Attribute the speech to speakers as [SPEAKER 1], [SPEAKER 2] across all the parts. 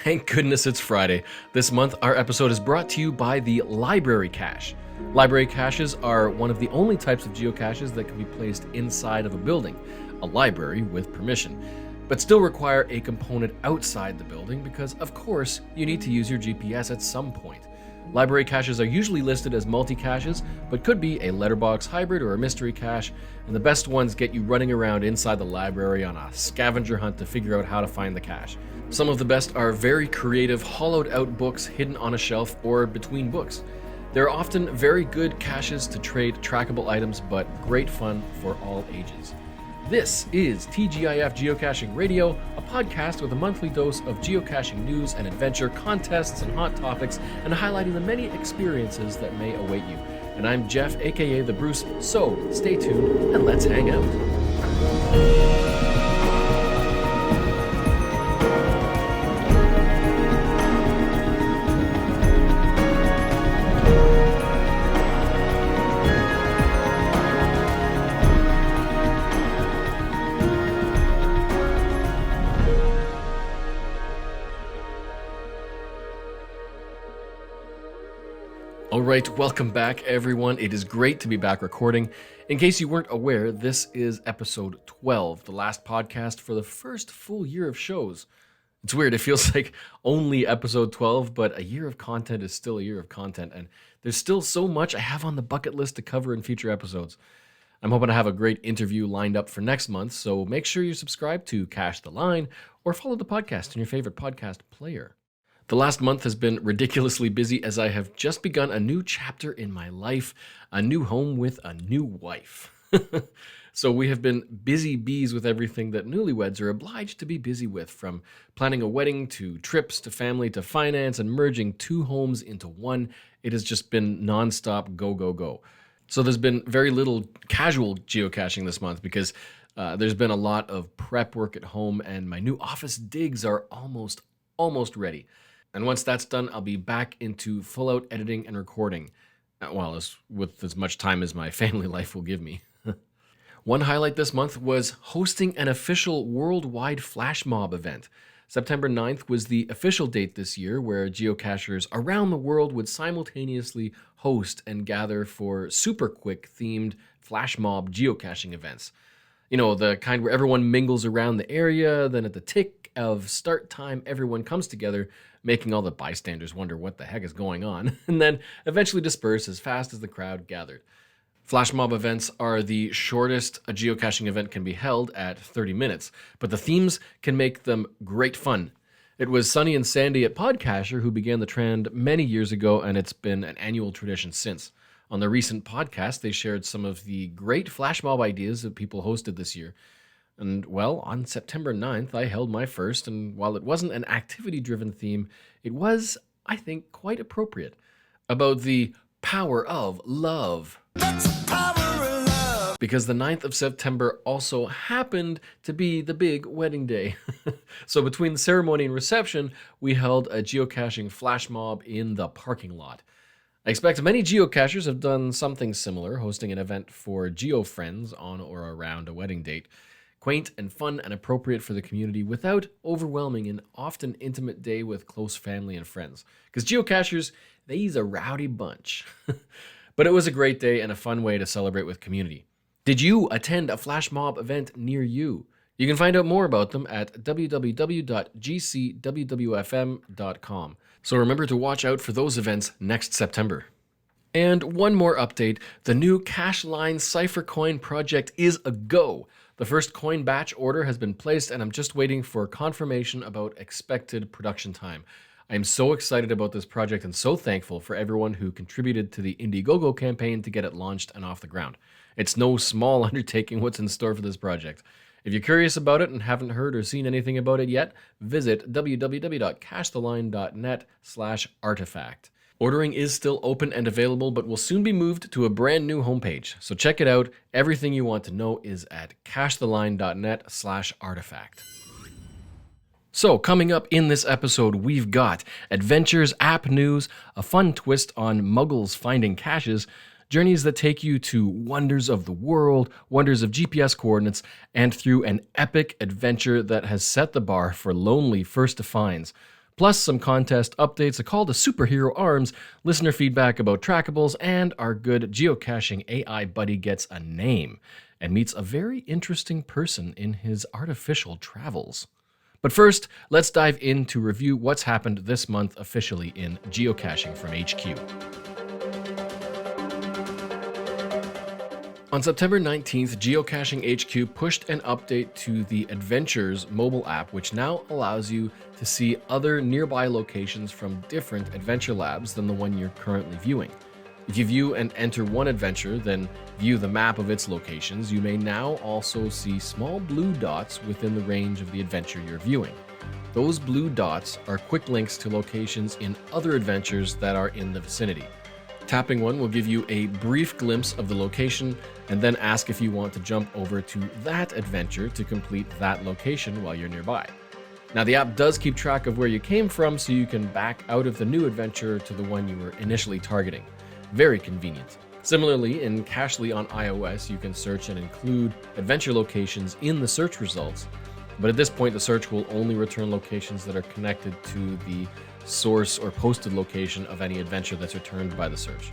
[SPEAKER 1] Thank goodness it's Friday. This month, our episode is brought to you by the Library Cache. Library caches are one of the only types of geocaches that can be placed inside of a building, a library with permission, but still require a component outside the building because, of course, you need to use your GPS at some point. Library caches are usually listed as multi-caches, but could be a letterbox hybrid or a mystery cache, and the best ones get you running around inside the library on a scavenger hunt to figure out how to find the cache. Some of the best are very creative, hollowed-out books hidden on a shelf or between books. They're often very good caches to trade trackable items, but great fun for all ages. This is TGIF Geocaching Radio, a podcast with a monthly dose of geocaching news and adventure, contests and hot topics, and highlighting the many experiences that may await you. And I'm Geoff, aka The Bruce, so stay tuned and let's hang out. Alright, welcome back everyone. It is great to be back recording. In case you weren't aware, this is episode 12, the last podcast for the first full year of shows. It's weird, it feels like only episode 12, but a year of content is still a year of content, and there's still so much I have on the bucket list to cover in future episodes. I'm hoping to have a great interview lined up for next month, so make sure you subscribe to Cache the Line or follow the podcast in your favorite podcast player. The last month has been ridiculously busy as I have just begun a new chapter in my life, a new home with a new wife. So we have been busy bees with everything that newlyweds are obliged to be busy with, from planning a wedding to trips to family to finance and merging two homes into one. It has just been nonstop go, go, go. So there's been very little casual geocaching this month because there's been a lot of prep work at home and my new office digs are almost ready. And once that's done, I'll be back into full-out editing and recording, with as much time as my family life will give me. One highlight this month was hosting an official worldwide flash mob event. September 9th was the official date this year where geocachers around the world would simultaneously host and gather for super quick themed flash mob geocaching events. You know, the kind where everyone mingles around the area, then at the tick of start time, everyone comes together, making all the bystanders wonder what the heck is going on, and then eventually disperse as fast as the crowd gathered. Flash mob events are the shortest a geocaching event can be held at 30 minutes, but the themes can make them great fun. It was Sonny and Sandy at Podcacher who began the trend many years ago, and it's been an annual tradition since. On the recent podcast, they shared some of the great flash mob ideas that people hosted this year. And, well, on September 9th, I held my first, and while it wasn't an activity-driven theme, it was, I think, quite appropriate. About the power of love. That's the power of love. Because the 9th of September also happened to be the big wedding day. So between the ceremony and reception, we held a geocaching flash mob in the parking lot. I expect many geocachers have done something similar, hosting an event for geo friends on or around a wedding date. Quaint and fun and appropriate for the community without overwhelming an often intimate day with close family and friends. Because geocachers, they's a rowdy bunch. But it was a great day and a fun way to celebrate with community. Did you attend a flash mob event near you? You can find out more about them at www.gcwwfm.com. So remember to watch out for those events next September. And one more update, the new Cache Line Cipher Coin project is a go. The first coin batch order has been placed and I'm just waiting for confirmation about expected production time. I am so excited about this project and so thankful for everyone who contributed to the Indiegogo campaign to get it launched and off the ground. It's no small undertaking what's in store for this project. If you're curious about it and haven't heard or seen anything about it yet, visit www.cachetheline.net/artifact. Ordering is still open and available, but will soon be moved to a brand new homepage. So check it out. Everything you want to know is at cachetheline.net/artifact. So coming up in this episode, we've got adventures, app news, a fun twist on muggles finding caches, journeys that take you to wonders of the world, wonders of GPS coordinates, and through an epic adventure that has set the bar for lonely first to finds. plus some contest updates, a call to superhero arms, listener feedback about trackables, and our good geocaching AI buddy gets a name and meets a very interesting person in his artificial travels. But first, let's dive in to review what's happened this month officially in geocaching from HQ. On September 19th, Geocaching HQ pushed an update to the Adventures mobile app, which now allows you to see other nearby locations from different adventure labs than the one you're currently viewing. If you view and enter one adventure, then view the map of its locations, you may now also see small blue dots within the range of the adventure you're viewing. Those blue dots are quick links to locations in other adventures that are in the vicinity. Tapping one will give you a brief glimpse of the location and then ask if you want to jump over to that adventure to complete that location while you're nearby. Now, the app does keep track of where you came from, so you can back out of the new adventure to the one you were initially targeting. Very convenient. Similarly, in Cachely on iOS, you can search and include adventure locations in the search results, but at this point the search will only return locations that are connected to the source or posted location of any adventure that's returned by the search.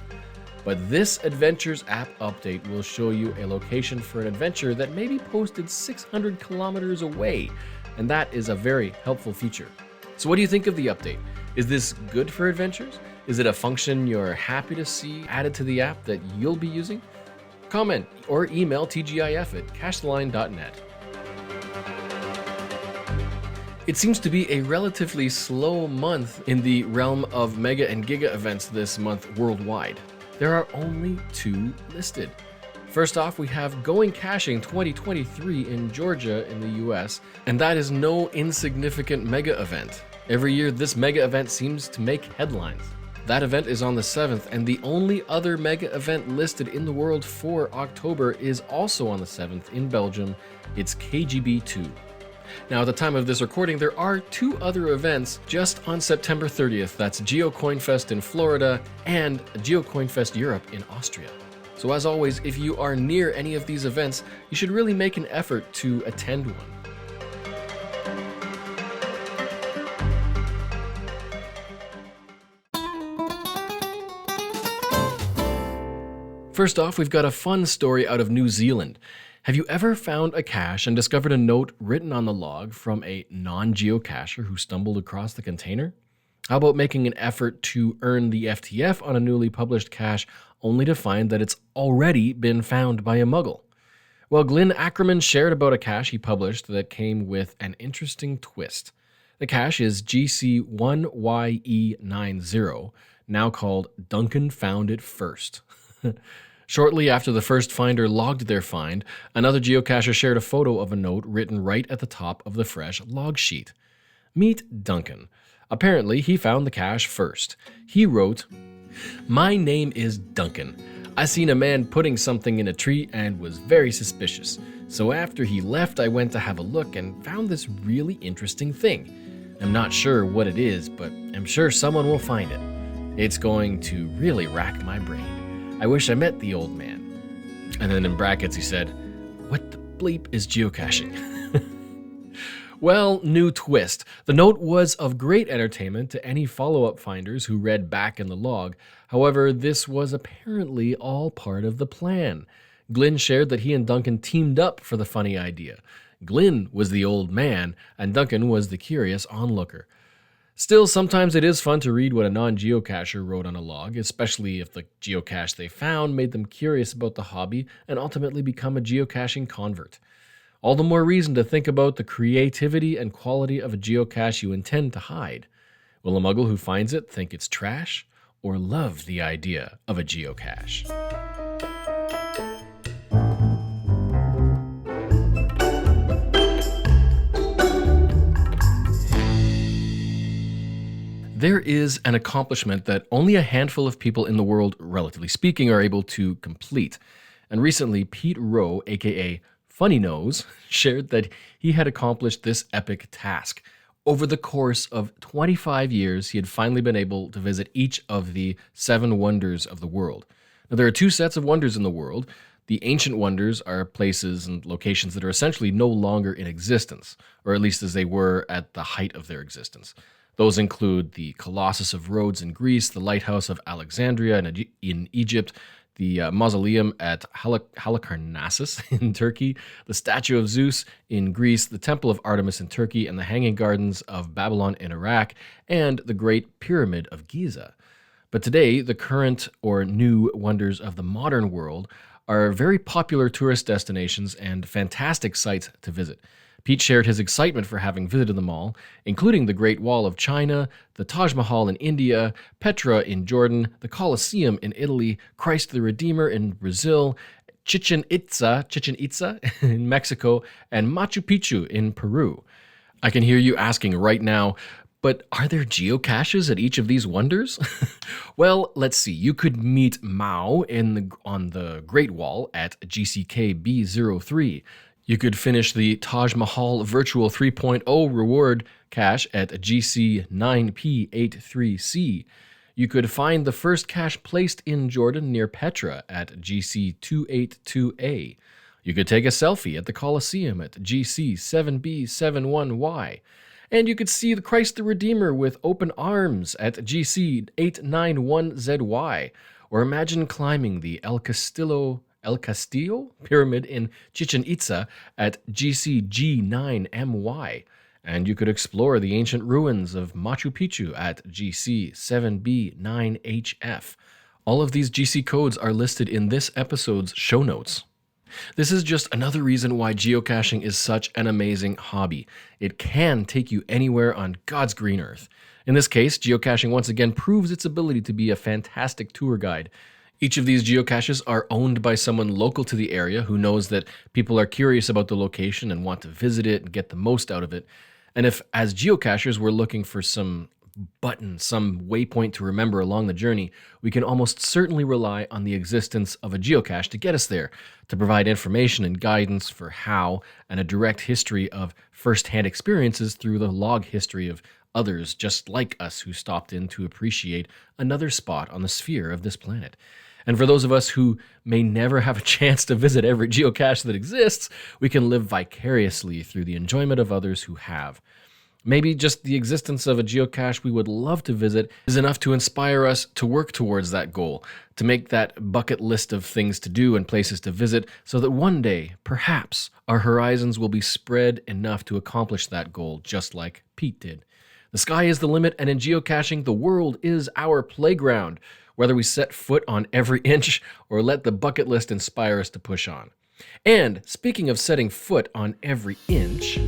[SPEAKER 1] But this Adventures app update will show you a location for an adventure that may be posted 600 kilometers away, and that is a very helpful feature. So what do you think of the update? Is this good for adventures? Is it a function you're happy to see added to the app that you'll be using? Comment or email tgif@cacheline.net. It seems to be a relatively slow month in the realm of mega and giga events this month worldwide. There are only 2 listed. First off, we have Going Caching 2023 in Georgia in the US, and that is no insignificant mega event. Every year, this mega event seems to make headlines. That event is on the 7th, and the only other mega event listed in the world for October is also on the 7th in Belgium. It's KGB2. Now, at the time of this recording, there are 2 other events just on September 30th. That's GeoCoinFest in Florida and GeoCoinFest Europe in Austria. So as always, if you are near any of these events, you should really make an effort to attend one. First off, we've got a fun story out of New Zealand. Have you ever found a cache and discovered a note written on the log from a non-geocacher who stumbled across the container? How about making an effort to earn the FTF on a newly published cache only to find that it's already been found by a muggle? Well, Glyn Ackerman shared about a cache he published that came with an interesting twist. The cache is GC1YE90, now called Duncan Found It First. Shortly after the first finder logged their find, another geocacher shared a photo of a note written right at the top of the fresh log sheet. Meet Duncan. Apparently, he found the cache first. He wrote, "My name is Duncan. I seen a man putting something in a tree and was very suspicious. So after he left, I went to have a look and found this really interesting thing. I'm not sure what it is, but I'm sure someone will find it. It's going to really rack my brain. I wish I met the old man." And then in brackets he said, "What the bleep is geocaching?" Well, new twist. The note was of great entertainment to any follow-up finders who read back in the log. However, this was apparently all part of the plan. Glyn shared that he and Duncan teamed up for the funny idea. Glyn was the old man, and Duncan was the curious onlooker. Still, sometimes it is fun to read what a non-geocacher wrote on a log, especially if the geocache they found made them curious about the hobby and ultimately become a geocaching convert. All the more reason to think about the creativity and quality of a geocache you intend to hide. Will a muggle who finds it think it's trash or love the idea of a geocache? There is an accomplishment that only a handful of people in the world, relatively speaking, are able to complete. And recently, Pete Rowe, aka Funny Nose, shared that he had accomplished this epic task. Over the course of 25 years, he had finally been able to visit each of the 7 wonders of the world. Now, there are 2 sets of wonders in the world. The ancient wonders are places and locations that are essentially no longer in existence, or at least as they were at the height of their existence. Those include the Colossus of Rhodes in Greece, the Lighthouse of Alexandria in Egypt, the Mausoleum at Halicarnassus in Turkey, the Statue of Zeus in Greece, the Temple of Artemis in Turkey, and the Hanging Gardens of Babylon in Iraq, and the Great Pyramid of Giza. But today, the current or new wonders of the modern world are very popular tourist destinations and fantastic sites to visit. Pete shared his excitement for having visited them all, including the Great Wall of China, the Taj Mahal in India, Petra in Jordan, the Colosseum in Italy, Christ the Redeemer in Brazil, Chichen Itza in Mexico, and Machu Picchu in Peru. I can hear you asking right now, but are there geocaches at each of these wonders? Well, let's see. You could meet Mao on the Great Wall at GCKB03. You could finish the Taj Mahal Virtual 3.0 reward cache at GC9P83C. You could find the first cache placed in Jordan near Petra at GC282A. You could take a selfie at the Colosseum at GC7B71Y. And you could see the Christ the Redeemer with open arms at GC891ZY. Or imagine climbing the El Castillo Pyramid in Chichen Itza at GCG9MY. And you could explore the ancient ruins of Machu Picchu at GC7B9HF. All of these GC codes are listed in this episode's show notes. This is just another reason why geocaching is such an amazing hobby. It can take you anywhere on God's green earth. In this case, geocaching once again proves its ability to be a fantastic tour guide. Each of these geocaches are owned by someone local to the area who knows that people are curious about the location and want to visit it and get the most out of it. And if, as geocachers, we're looking for some button, some waypoint to remember along the journey, we can almost certainly rely on the existence of a geocache to get us there, to provide information and guidance for how, and a direct history of first-hand experiences through the log history of others just like us who stopped in to appreciate another spot on the sphere of this planet. And for those of us who may never have a chance to visit every geocache that exists, we can live vicariously through the enjoyment of others who have. Maybe just the existence of a geocache we would love to visit is enough to inspire us to work towards that goal, to make that bucket list of things to do and places to visit, so that one day, perhaps, our horizons will be spread enough to accomplish that goal, just like Pete did. The sky is the limit, and in geocaching, the world is our playground, whether we set foot on every inch or let the bucket list inspire us to push on. And speaking of setting foot on every inch,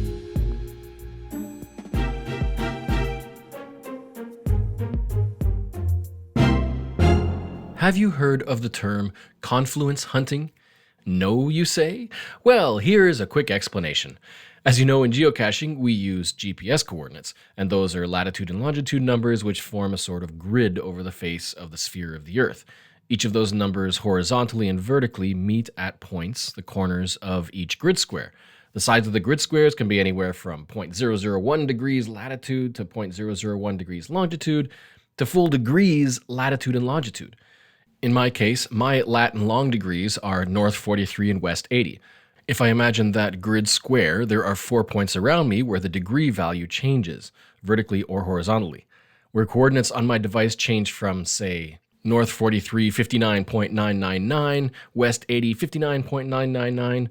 [SPEAKER 1] have you heard of the term confluence hunting? No, you say? Well, here's a quick explanation. As you know, in geocaching, we use GPS coordinates, and those are latitude and longitude numbers which form a sort of grid over the face of the sphere of the Earth. Each of those numbers horizontally and vertically meet at points, the corners of each grid square. The sides of the grid squares can be anywhere from 0.001 degrees latitude to 0.001 degrees longitude to full degrees latitude and longitude. In my case, my lat and long degrees are north 43 and west 80. If I imagine that grid square, there are 4 points around me where the degree value changes, vertically or horizontally. Where coordinates on my device change from, say, north 43, 59.999, west 80, 59.999,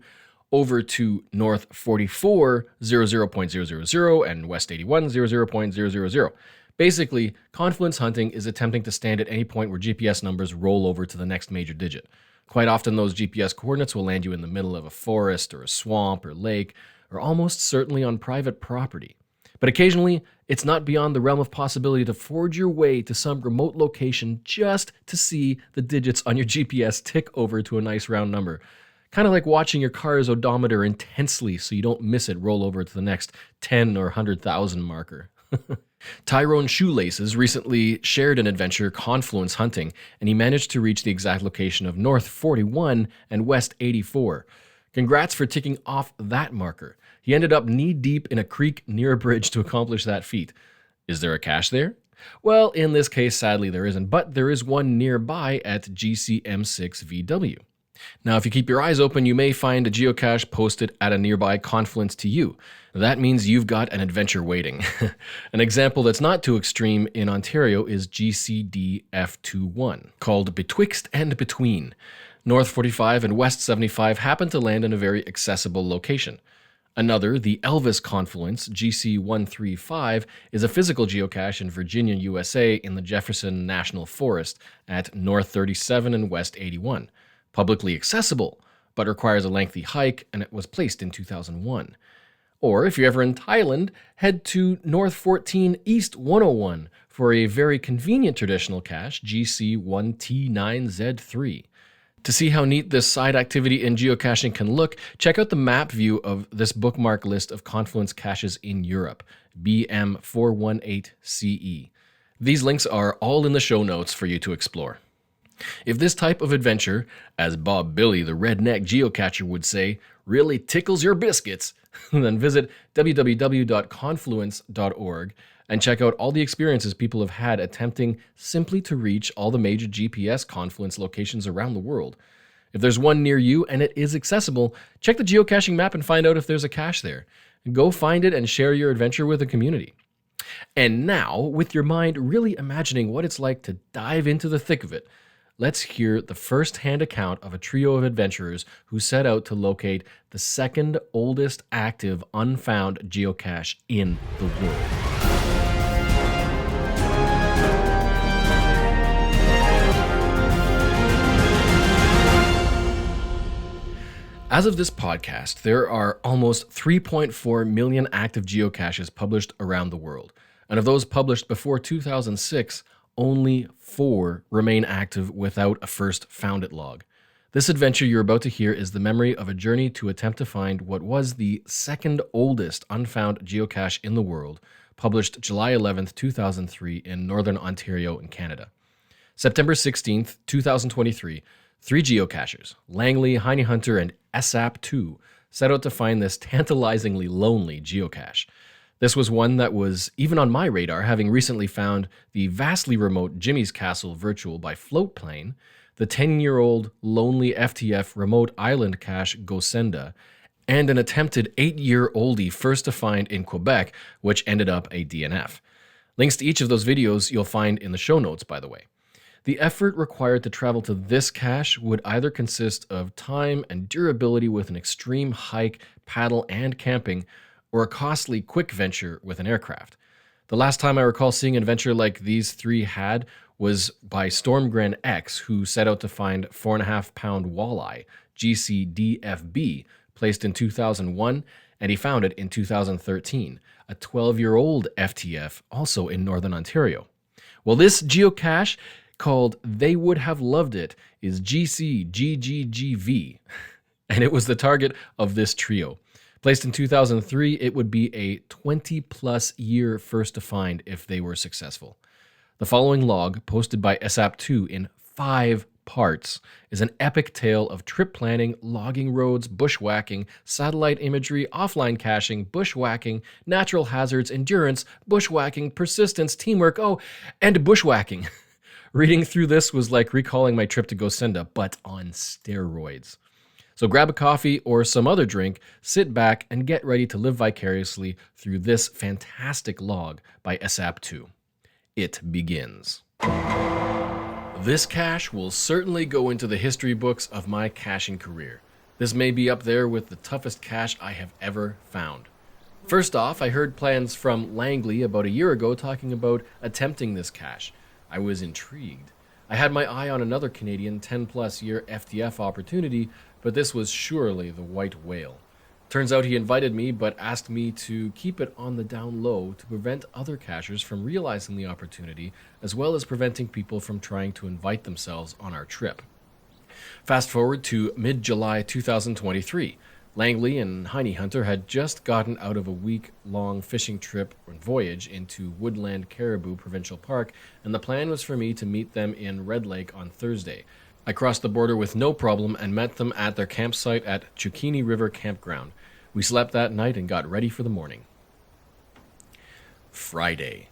[SPEAKER 1] over to north 44, 00.000, and west 81, 00.000. Basically, confluence hunting is attempting to stand at any point where GPS numbers roll over to the next major digit. Quite often, those GPS coordinates will land you in the middle of a forest or a swamp or lake, or almost certainly on private property. But occasionally, it's not beyond the realm of possibility to forge your way to some remote location just to see the digits on your GPS tick over to a nice round number. Kind of like watching your car's odometer intensely so you don't miss it roll over to the next 10 or 100,000 marker. Tyrone Shoelaces recently shared an adventure confluence hunting, and he managed to reach the exact location of North 41 and West 84. Congrats for ticking off that marker. He ended up knee-deep in a creek near a bridge to accomplish that feat. Is there a cache there? Well, in this case, sadly there isn't, but there is one nearby at GCM6VW. Now, if you keep your eyes open, you may find a geocache posted at a nearby confluence to you. That means you've got an adventure waiting. An example that's not too extreme in Ontario is GCDF21, called Betwixt and Between. North 45 and West 75 happen to land in a very accessible location. Another, the Elvis Confluence, GC135, is a physical geocache in Virginia, USA, in the Jefferson National Forest at North 37 and West 81. Publicly accessible, but requires a lengthy hike, and it was placed in 2001. Or if you're ever in Thailand, head to North 14 East 101 for a very convenient traditional cache, GC1T9Z3. To see how neat this side activity in geocaching can look, check out the map view of this bookmark list of confluence caches in Europe, BM418CE. These links are all in the show notes for you to explore. If this type of adventure, as Bob Billy, the redneck geocacher, would say, really tickles your biscuits, then visit www.confluence.org and check out all the experiences people have had attempting simply to reach all the major GPS confluence locations around the world. If there's one near you and it is accessible, check the geocaching map and find out if there's a cache there. Go find it and share your adventure with the community. And now, with your mind really imagining what it's like to dive into the thick of it, let's hear the first-hand account of a trio of adventurers who set out to locate the second oldest active unfound geocache in the world. As of this podcast, there are almost 3.4 million active geocaches published around the world. And of those published before 2006, only 4 remain active without a first found it log. This adventure you're about to hear is the memory of a journey to attempt to find what was the second oldest unfound geocache in the world, published July 11th, 2003 in Northern Ontario in Canada. September 16th, 2023, 3 geocachers, Langley, Heine Hunter, and ASAP2, set out to find this tantalizingly lonely geocache. This was one that was even on my radar, having recently found the vastly remote Jimmy's Castle virtual by Floatplane, the 10-year-old lonely FTF remote island cache Gosenda, and an attempted 8-year oldie first to find in Quebec, which ended up a DNF. Links to each of those videos you'll find in the show notes, by the way. The effort required to travel to this cache would either consist of time and durability with an extreme hike, paddle, and camping, or a costly quick venture with an aircraft. The last time I recall seeing an adventure like these 3 had was by Stormgren X, who set out to find 4.5-pound walleye, GCDFB, placed in 2001, and he found it in 2013, a 12-year-old FTF, also in Northern Ontario. Well, this geocache, called They Would Have Loved It, is GCGGGV, and it was the target of this trio. Placed in 2003, it would be a 20-plus year first to find if they were successful. The following log, posted by ASAP2 in 5 parts, is an epic tale of trip planning, logging roads, bushwhacking, satellite imagery, offline caching, bushwhacking, natural hazards, endurance, bushwhacking, persistence, teamwork, and bushwhacking. Reading through this was like recalling my trip to Gosenda, but on steroids. So grab a coffee or some other drink, sit back, and get ready to live vicariously through this fantastic log by ASAP2. It begins. This cache will certainly go into the history books of my caching career. This may be up there with the toughest cache I have ever found. First off, I heard plans from Langley about a year ago talking about attempting this cache. I was intrigued. I had my eye on another Canadian 10-plus year FTF opportunity, but this was surely the white whale. Turns out he invited me, but asked me to keep it on the down low to prevent other cachers from realizing the opportunity, as well as preventing people from trying to invite themselves on our trip. Fast forward to mid-July 2023. Langley and Heine Hunter had just gotten out of a week-long fishing trip and voyage into Woodland Caribou Provincial Park, and the plan was for me to meet them in Red Lake on Thursday. I crossed the border with no problem and met them at their campsite at Chukini River Campground. We slept that night and got ready for the morning. Friday.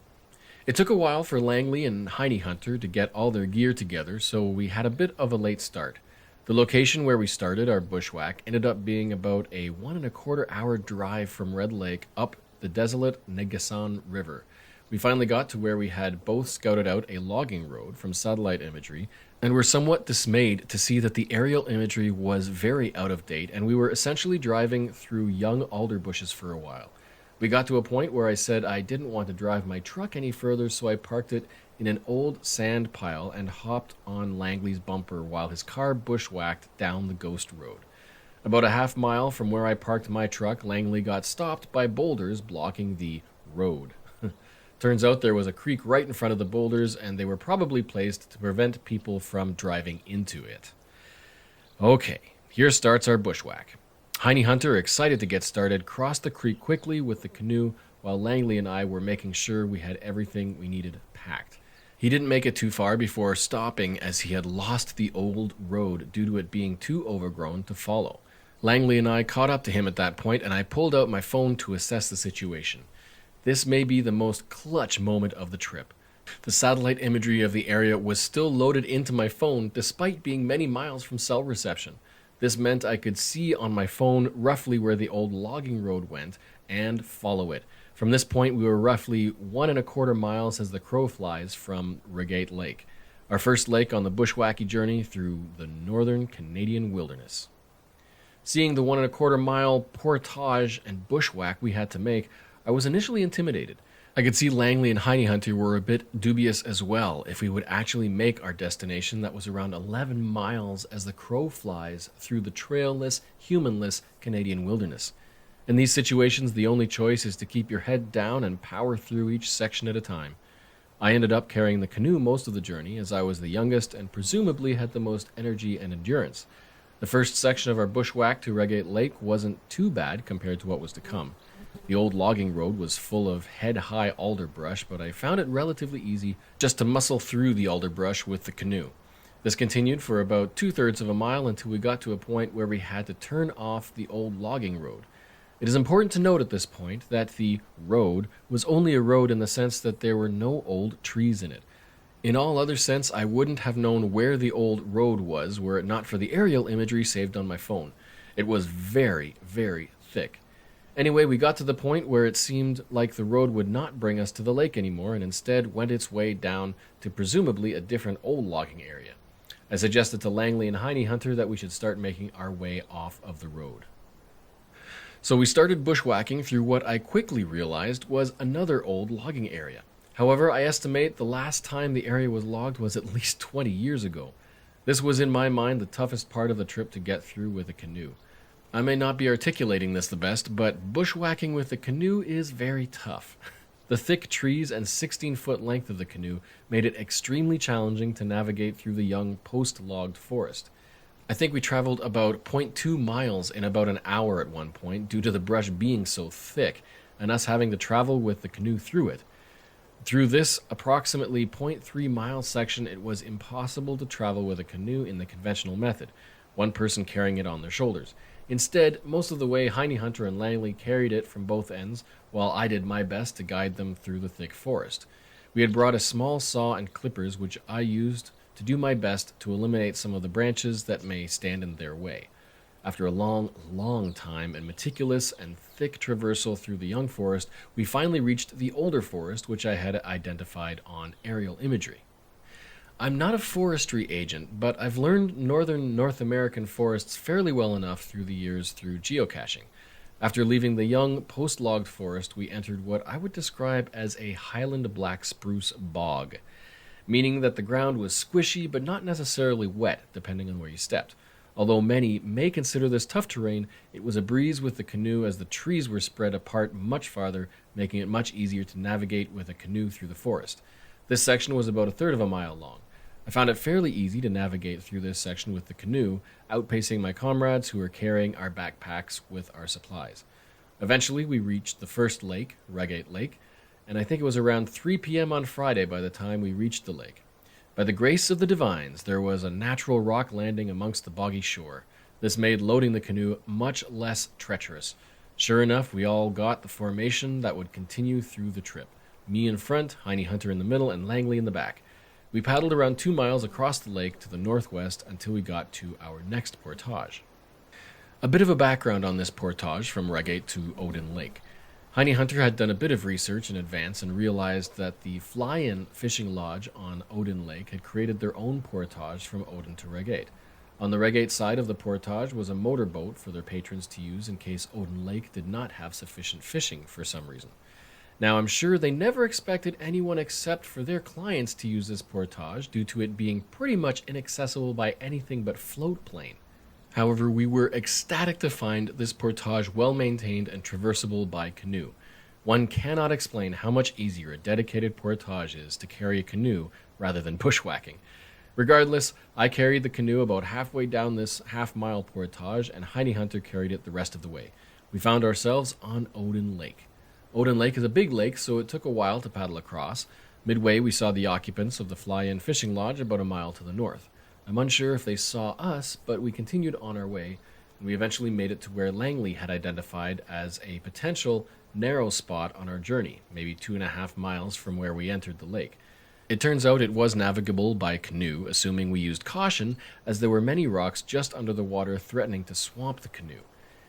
[SPEAKER 1] It took a while for Langley and Heine Hunter to get all their gear together, so we had a bit of a late start. The location where we started our bushwhack ended up being about a 1.25-hour drive from Red Lake up the desolate Negasan River. We finally got to where we had both scouted out a logging road from satellite imagery and were somewhat dismayed to see that the aerial imagery was very out of date and we were essentially driving through young alder bushes for a while. We got to a point where I said I didn't want to drive my truck any further, so I parked it in an old sand pile and hopped on Langley's bumper while his car bushwhacked down the ghost road. About a half mile from where I parked my truck, Langley got stopped by boulders blocking the road. Turns out there was a creek right in front of the boulders, and they were probably placed to prevent people from driving into it. Okay, here starts our bushwhack. Heine Hunter, excited to get started, crossed the creek quickly with the canoe while Langley and I were making sure we had everything we needed packed. He didn't make it too far before stopping as he had lost the old road due to it being too overgrown to follow. Langley and I caught up to him at that point, and I pulled out my phone to assess the situation. This may be the most clutch moment of the trip. The satellite imagery of the area was still loaded into my phone despite being many miles from cell reception. This meant I could see on my phone roughly where the old logging road went and follow it. From this point, we were roughly 1.25 miles as the crow flies from Regate Lake, our first lake on the bushwhacky journey through the northern Canadian wilderness. Seeing the 1.25 mile portage and bushwhack we had to make, I was initially intimidated. I could see Langley and Heine Hunter were a bit dubious as well if we would actually make our destination that was around 11 miles as the crow flies through the trailless, humanless Canadian wilderness. In these situations, the only choice is to keep your head down and power through each section at a time. I ended up carrying the canoe most of the journey as I was the youngest and presumably had the most energy and endurance. The first section of our bushwhack to Regate Lake wasn't too bad compared to what was to come. The old logging road was full of head-high alder brush, but I found it relatively easy just to muscle through the alder brush with the canoe. This continued for about 2/3 of a mile until we got to a point where we had to turn off the old logging road. It is important to note at this point that the road was only a road in the sense that there were no old trees in it. In all other sense, I wouldn't have known where the old road was were it not for the aerial imagery saved on my phone. It was very, very thick. Anyway, we got to the point where it seemed like the road would not bring us to the lake anymore and instead went its way down to presumably a different old logging area. I suggested to Langley and Heine Hunter that we should start making our way off of the road. So we started bushwhacking through what I quickly realized was another old logging area. However, I estimate the last time the area was logged was at least 20 years ago. This was in my mind the toughest part of the trip to get through with a canoe. I may not be articulating this the best, but bushwhacking with a canoe is very tough. The thick trees and 16-foot length of the canoe made it extremely challenging to navigate through the young post-logged forest. I think we traveled about 0.2 miles in about an hour at one point due to the brush being so thick and us having to travel with the canoe through it. Through this approximately 0.3 mile section, it was impossible to travel with a canoe in the conventional method, one person carrying it on their shoulders. Instead, most of the way, Heine Hunter and Langley carried it from both ends, while I did my best to guide them through the thick forest. We had brought a small saw and clippers, which I used to do my best to eliminate some of the branches that may stand in their way. After a long, long time and meticulous and thick traversal through the young forest, we finally reached the older forest, which I had identified on aerial imagery. I'm not a forestry agent, but I've learned northern North American forests fairly well enough through the years through geocaching. After leaving the young post-logged forest, we entered what I would describe as a highland black spruce bog, meaning that the ground was squishy but not necessarily wet, depending on where you stepped. Although many may consider this tough terrain, it was a breeze with the canoe as the trees were spread apart much farther, making it much easier to navigate with a canoe through the forest. This section was about 1/3 of a mile long. I found it fairly easy to navigate through this section with the canoe, outpacing my comrades who were carrying our backpacks with our supplies. Eventually, we reached the first lake, Regate Lake, and I think it was around 3 p.m. on Friday by the time we reached the lake. By the grace of the divines, there was a natural rock landing amongst the boggy shore. This made loading the canoe much less treacherous. Sure enough, we all got the formation that would continue through the trip. Me in front, Heine Hunter in the middle, and Langley in the back. We paddled around 2 miles across the lake to the northwest until we got to our next portage. A bit of a background on this portage from Regate to Odin Lake. Heine Hunter had done a bit of research in advance and realized that the Fly-In Fishing Lodge on Odin Lake had created their own portage from Odin to Regate. On the Regate side of the portage was a motorboat for their patrons to use in case Odin Lake did not have sufficient fishing for some reason. Now, I'm sure they never expected anyone except for their clients to use this portage due to it being pretty much inaccessible by anything but float plane. However, we were ecstatic to find this portage well-maintained and traversable by canoe. One cannot explain how much easier a dedicated portage is to carry a canoe rather than bushwhacking. Regardless, I carried the canoe about halfway down this half-mile portage, and Heine Hunter carried it the rest of the way. We found ourselves on Odin Lake. Odin Lake is a big lake, so it took a while to paddle across. Midway, we saw the occupants of the Fly-In Fishing Lodge about a mile to the north. I'm unsure if they saw us, but we continued on our way, and we eventually made it to where Langley had identified as a potential narrow spot on our journey, maybe 2.5 miles from where we entered the lake. It turns out it was navigable by canoe, assuming we used caution, as there were many rocks just under the water threatening to swamp the canoe.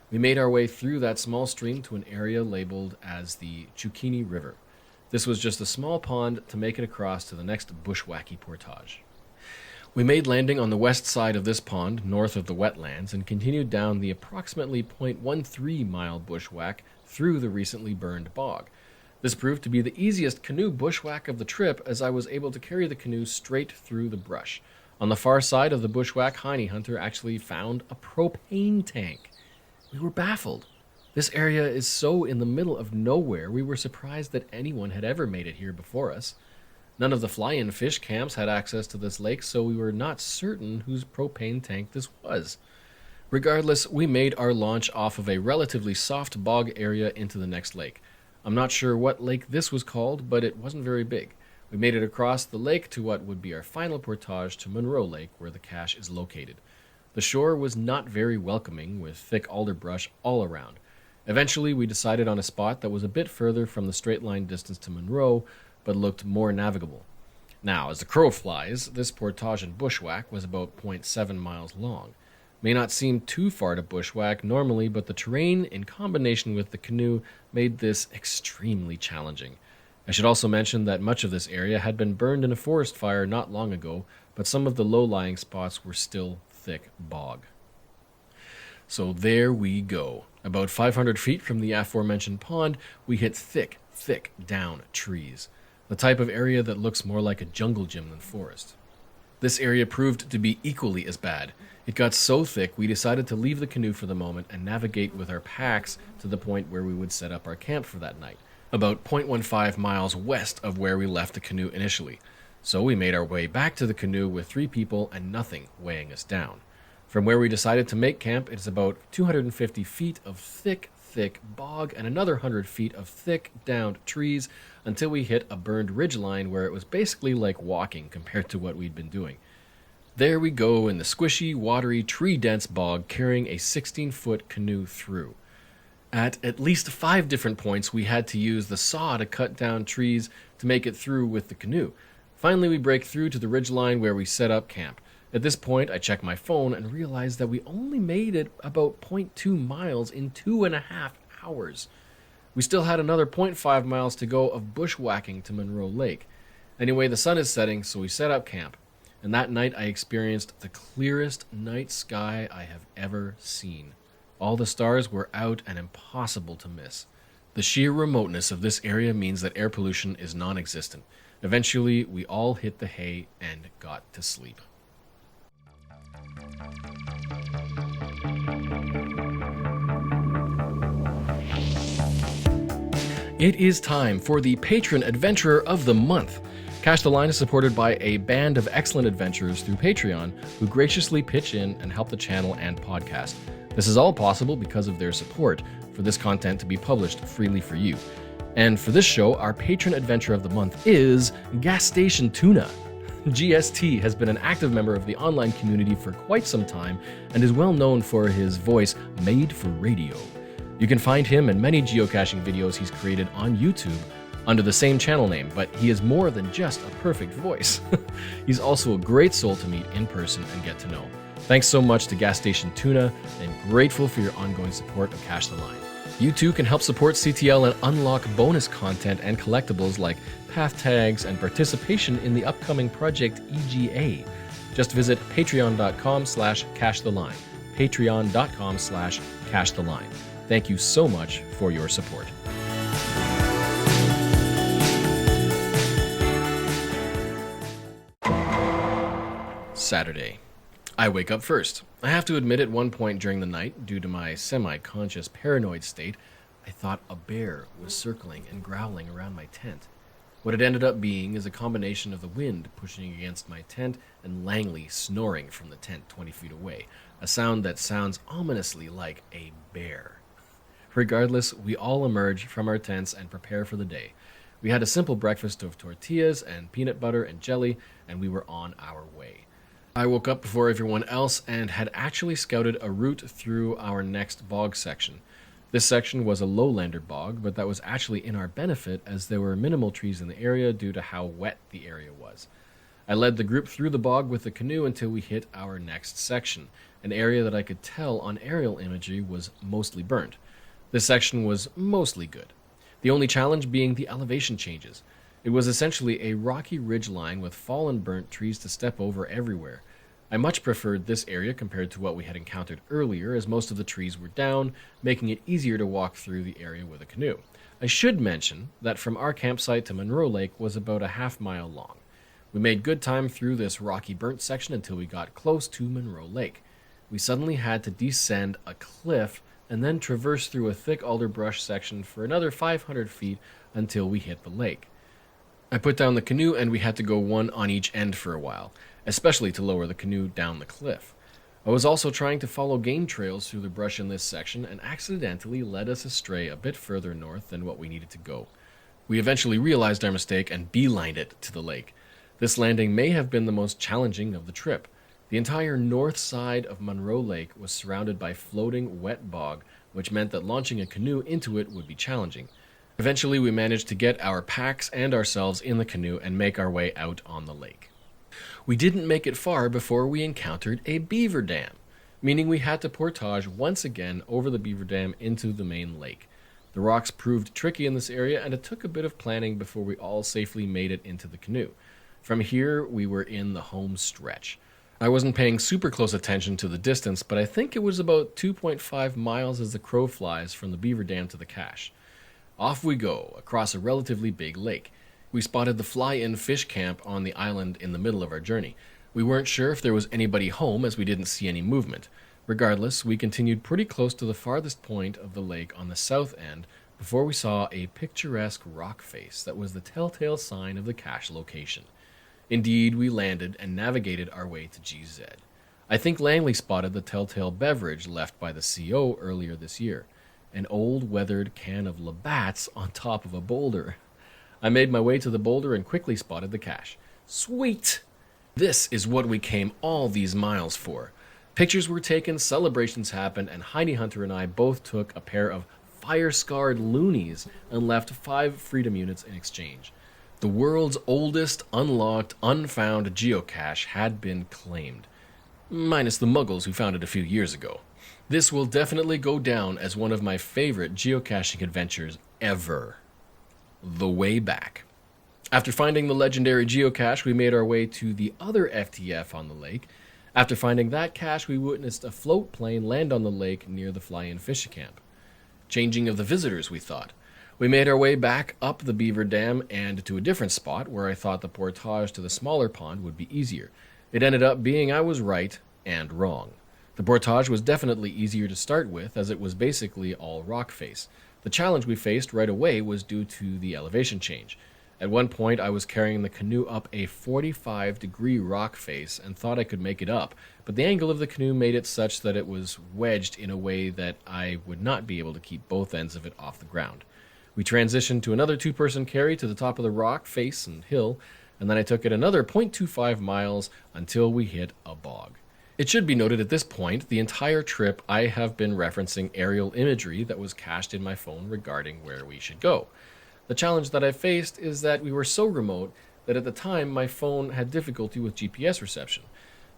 [SPEAKER 1] We made our way through that small stream to an area labeled as the Chukini River. This was just a small pond to make it across to the next bushwhacky portage. We made landing on the west side of this pond, north of the wetlands, and continued down the approximately 0.13 mile bushwhack through the recently burned bog. This proved to be the easiest canoe bushwhack of the trip, as I was able to carry the canoe straight through the brush. On the far side of the bushwhack, Heine Hunter actually found a propane tank. We were baffled. This area is so in the middle of nowhere, we were surprised that anyone had ever made it here before us. None of the fly-in fish camps had access to this lake, so we were not certain whose propane tank this was. Regardless, we made our launch off of a relatively soft bog area into the next lake. I'm not sure what lake this was called, but it wasn't very big. We made it across the lake to what would be our final portage to Monroe Lake, where the cache is located. The shore was not very welcoming, with thick alder brush all around. Eventually, we decided on a spot that was a bit further from the straight line distance to Monroe, but looked more navigable. Now, as the crow flies, this portage and bushwhack was about 0.7 miles long. May not seem too far to bushwhack normally, but the terrain in combination with the canoe made this extremely challenging. I should also mention that much of this area had been burned in a forest fire not long ago, but some of the low-lying spots were still thick bog. So there we go. About 500 feet from the aforementioned pond, we hit thick down trees. The type of area that looks more like a jungle gym than forest. This area proved to be equally as bad. It got so thick we decided to leave the canoe for the moment and navigate with our packs to the point where we would set up our camp for that night, about 0.15 miles west of where we left the canoe initially. So we made our way back to the canoe with 3 people and nothing weighing us down. From where we decided to make camp, it is about 250 feet of thick bog and another 100 feet of thick, downed trees until we hit a burned ridgeline where it was basically like walking compared to what we'd been doing. There we go in the squishy, watery, tree-dense bog carrying a 16-foot canoe through. At least 5 different points we had to use the saw to cut down trees to make it through with the canoe. Finally we break through to the ridgeline where we set up camp. At this point, I check my phone and realize that we only made it about 0.2 miles in 2.5 hours. We still had another 0.5 miles to go of bushwhacking to Monroe Lake. Anyway, the sun is setting, so we set up camp. And that night I experienced the clearest night sky I have ever seen. All the stars were out and impossible to miss. The sheer remoteness of this area means that air pollution is non-existent. Eventually, we all hit the hay and got to sleep. It is time for the Patron Adventurer of the Month. Cache the Line is supported by a band of excellent adventurers through Patreon who graciously pitch in and help the channel and podcast. This is all possible because of their support for this content to be published freely for you. And for this show, our Patron Adventurer of the Month is Gas Station Tuna. GST has been an active member of the online community for quite some time and is well known for his voice made for radio. You can find him in many geocaching videos he's created on YouTube, under the same channel name, but he is more than just a perfect voice. He's also a great soul to meet in person and get to know. Thanks so much to Gas Station Tuna, and grateful for your ongoing support of Cache the Line. You too can help support CTL and unlock bonus content and collectibles like path tags and participation in the upcoming project EGA. Just visit patreon.com/cachetheline. Patreon.com/cachetheline. Thank you so much for your support. Saturday. I wake up first. I have to admit, at one point during the night, due to my semi-conscious paranoid state, I thought a bear was circling and growling around my tent. What it ended up being is a combination of the wind pushing against my tent and Langley snoring from the tent 20 feet away, a sound that sounds ominously like a bear. Regardless, we all emerge from our tents and prepare for the day. We had a simple breakfast of tortillas and peanut butter and jelly, and we were on our way. I woke up before everyone else and had actually scouted a route through our next bog section. This section was a lowlander bog, but that was actually in our benefit as there were minimal trees in the area due to how wet the area was. I led the group through the bog with the canoe until we hit our next section, an area that I could tell on aerial imagery was mostly burnt. This section was mostly good. The only challenge being the elevation changes. It was essentially a rocky ridgeline with fallen burnt trees to step over everywhere. I much preferred this area compared to what we had encountered earlier, as most of the trees were down, making it easier to walk through the area with a canoe. I should mention that from our campsite to Monroe Lake was about a half-mile long. We made good time through this rocky burnt section until we got close to Monroe Lake. We suddenly had to descend a cliff and then traverse through a thick alderbrush section for another 500 feet until we hit the lake. I put down the canoe and we had to go one on each end for a while, especially to lower the canoe down the cliff. I was also trying to follow game trails through the brush in this section and accidentally led us astray a bit further north than what we needed to go. We eventually realized our mistake and beelined it to the lake. This landing may have been the most challenging of the trip. The entire north side of Monroe Lake was surrounded by floating wet bog, which meant that launching a canoe into it would be challenging. Eventually, we managed to get our packs and ourselves in the canoe and make our way out on the lake. We didn't make it far before we encountered a beaver dam, meaning we had to portage once again over the beaver dam into the main lake. The rocks proved tricky in this area, and it took a bit of planning before we all safely made it into the canoe. From here, we were in the home stretch. I wasn't paying super close attention to the distance, but I think it was about 2.5 miles as the crow flies from the beaver dam to the cache. Off we go, across a relatively big lake. We spotted the fly-in fish camp on the island in the middle of our journey. We weren't sure if there was anybody home as we didn't see any movement. Regardless, we continued pretty close to the farthest point of the lake on the south end before we saw a picturesque rock face that was the telltale sign of the cache location. Indeed, we landed and navigated our way to GZ. I think Langley spotted the telltale beverage left by the CO earlier this year, an old weathered can of Labatt's on top of a boulder. I made my way to the boulder and quickly spotted the cache. Sweet! This is what we came all these miles for. Pictures were taken, celebrations happened, and Heidi Hunter and I both took a pair of fire-scarred loonies and left 5 Freedom units in exchange. The world's oldest, unlocked, unfound geocache had been claimed. Minus the muggles who found it a few years ago. This will definitely go down as one of my favorite geocaching adventures ever. The way back. After finding the legendary geocache, we made our way to the other FTF on the lake. After finding that cache, we witnessed a float plane land on the lake near the fly-in fish camp. Changing of the visitors, we thought. We made our way back up the beaver dam and to a different spot where I thought the portage to the smaller pond would be easier. It ended up being I was right and wrong. The portage was definitely easier to start with, as it was basically all rock face. The challenge we faced right away was due to the elevation change. At one point, I was carrying the canoe up a 45-degree rock face and thought I could make it up, but the angle of the canoe made it such that it was wedged in a way that I would not be able to keep both ends of it off the ground. We transitioned to another 2-person carry to the top of the rock face and hill, and then I took it another 0.25 miles until we hit a bog. It should be noted at this point, the entire trip I have been referencing aerial imagery that was cached in my phone regarding where we should go. The challenge that I faced is that we were so remote that at the time my phone had difficulty with GPS reception.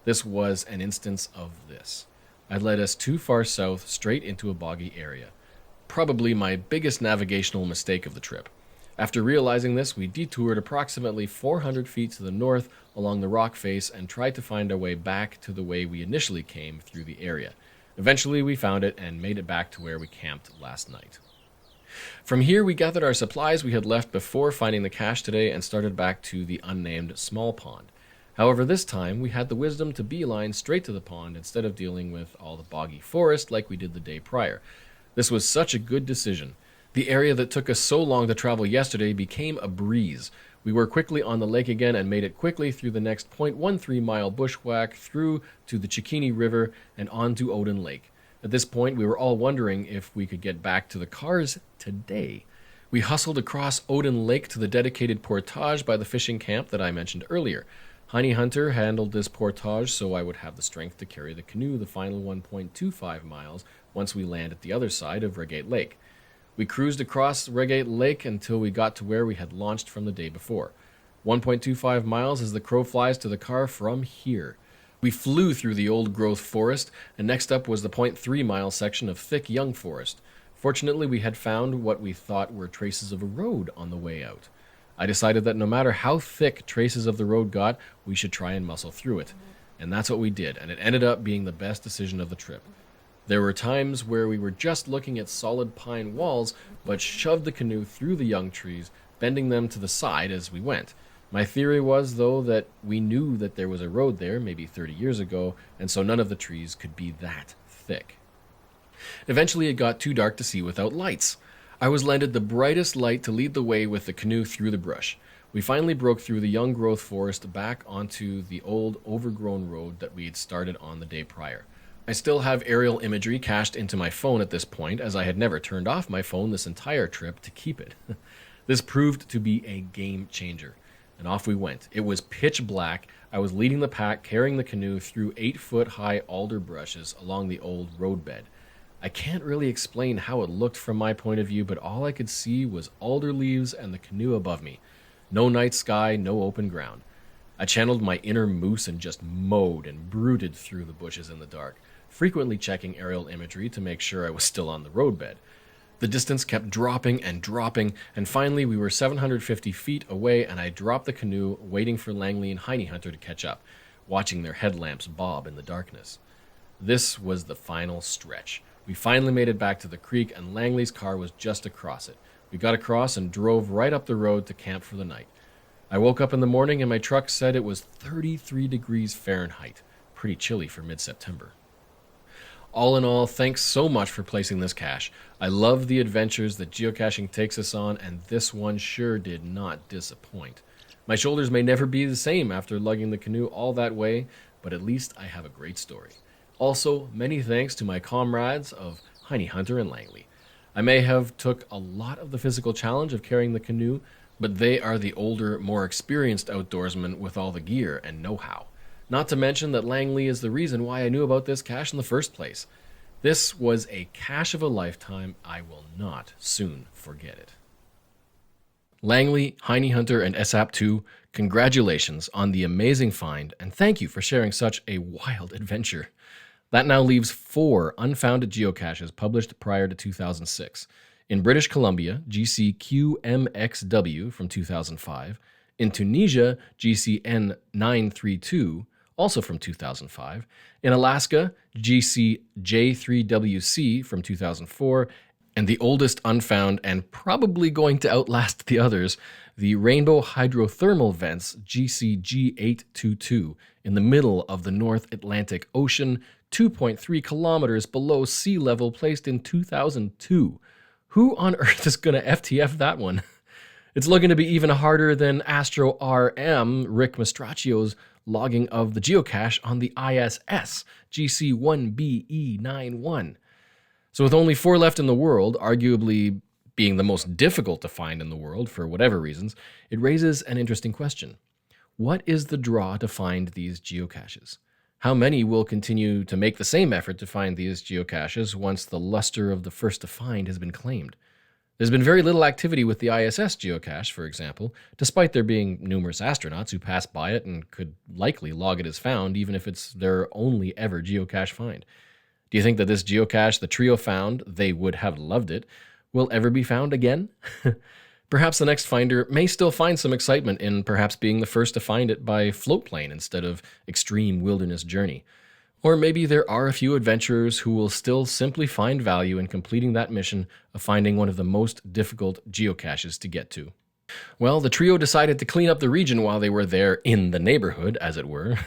[SPEAKER 1] This was an instance of this. I led us too far south straight into a boggy area. Probably my biggest navigational mistake of the trip. After realizing this, we detoured approximately 400 feet to the north along the rock face and tried to find our way back to the way we initially came through the area. Eventually, we found it and made it back to where we camped last night. From here, we gathered our supplies we had left before finding the cache today and started back to the unnamed small pond. However, this time, we had the wisdom to beeline straight to the pond instead of dealing with all the boggy forest like we did the day prior. This was such a good decision. The area that took us so long to travel yesterday became a breeze. We were quickly on the lake again and made it quickly through the next 0.13 mile bushwhack through to the Chikini River and on to Odin Lake. At this point, we were all wondering if we could get back to the cars today. We hustled across Odin Lake to the dedicated portage by the fishing camp that I mentioned earlier. Honey Hunter handled this portage so I would have the strength to carry the canoe the final 1.25 miles once we land at the other side of Regate Lake. We cruised across Regate Lake until we got to where we had launched from the day before. 1.25 miles as the crow flies to the car from here. We flew through the old growth forest, and next up was the 0.3 mile section of thick young forest. Fortunately, we had found what we thought were traces of a road on the way out. I decided that no matter how thick traces of the road got, we should try and muscle through it. And that's what we did, and it ended up being the best decision of the trip. There were times where we were just looking at solid pine walls, but shoved the canoe through the young trees, bending them to the side as we went. My theory was, though, that we knew that there was a road there maybe 30 years ago, and so none of the trees could be that thick. Eventually it got too dark to see without lights. I was lended the brightest light to lead the way with the canoe through the brush. We finally broke through the young growth forest back onto the old overgrown road that we had started on the day prior. I still have aerial imagery cached into my phone at this point, as I had never turned off my phone this entire trip to keep it. This proved to be a game changer, and off we went. It was pitch black. I was leading the pack, carrying the canoe through 8-foot-high alder brushes along the old roadbed. I can't really explain how it looked from my point of view, but all I could see was alder leaves and the canoe above me. No night sky, no open ground. I channeled my inner moose and just mowed and brooded through the bushes in the dark, frequently checking aerial imagery to make sure I was still on the roadbed. The distance kept dropping, and finally we were 750 feet away, and I dropped the canoe, waiting for Langley and Honey Hunter to catch up, watching their headlamps bob in the darkness. This was the final stretch. We finally made it back to the creek, and Langley's car was just across it. We got across and drove right up the road to camp for the night. I woke up in the morning and my truck said it was 33 degrees Fahrenheit. Pretty chilly for mid-September. All in all, thanks so much for placing this cache. I love the adventures that geocaching takes us on, and this one sure did not disappoint. My shoulders may never be the same after lugging the canoe all that way, but at least I have a great story. Also, many thanks to my comrades of Honey Hunter and Langley. I may have took a lot of the physical challenge of carrying the canoe, but they are the older, more experienced outdoorsmen with all the gear and know-how. Not to mention that Langley is the reason why I knew about this cache in the first place. This was a cache of a lifetime. I will not soon forget it. Langley, Honey Hunter, and SAP2, congratulations on the amazing find, and thank you for sharing such a wild adventure. That now leaves 4 unfounded geocaches published prior to 2006. In British Columbia, GCQMXW from 2005. In Tunisia, GCN932, also from 2005. In Alaska, GCJ3WC from 2004. And the oldest unfound and probably going to outlast the others, the Rainbow Hydrothermal Vents GCG822 in the middle of the North Atlantic Ocean, 2.3 kilometers below sea level, placed in 2002. Who on earth is going to FTF that one? It's looking to be even harder than Astro RM Rick Mastracchio's logging of the geocache on the ISS GC1BE91. So with only 4 left in the world, arguably being the most difficult to find in the world for whatever reasons, it raises an interesting question. What is the draw to find these geocaches? How many will continue to make the same effort to find these geocaches once the luster of the first to find has been claimed? There's been very little activity with the ISS geocache, for example, despite there being numerous astronauts who pass by it and could likely log it as found, even if it's their only ever geocache find. Do you think that this geocache the trio found, they would have loved it, will ever be found again? Perhaps the next finder may still find some excitement in perhaps being the first to find it by float plane instead of extreme wilderness journey. Or maybe there are a few adventurers who will still simply find value in completing that mission of finding one of the most difficult geocaches to get to. Well, the trio decided to clean up the region while they were there in the neighborhood, as it were.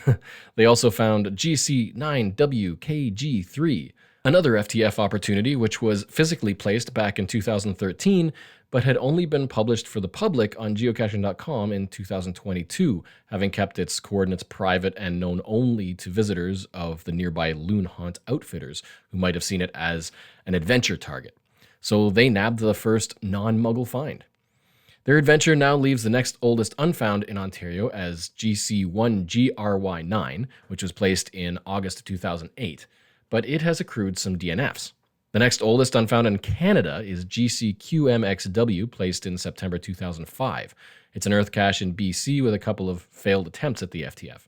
[SPEAKER 1] They also found GC9WKG3, another FTF opportunity which was physically placed back in 2013, but had only been published for the public on geocaching.com in 2022, having kept its coordinates private and known only to visitors of the nearby Loon Haunt outfitters, who might have seen it as an adventure target. So they nabbed the first non-Muggle find. Their adventure now leaves the next oldest unfound in Ontario as GC1GRY9, which was placed in August 2008, but it has accrued some DNFs. The next oldest unfound in Canada is GCQMXW, placed in September 2005. It's an earth cache in BC with a couple of failed attempts at the FTF.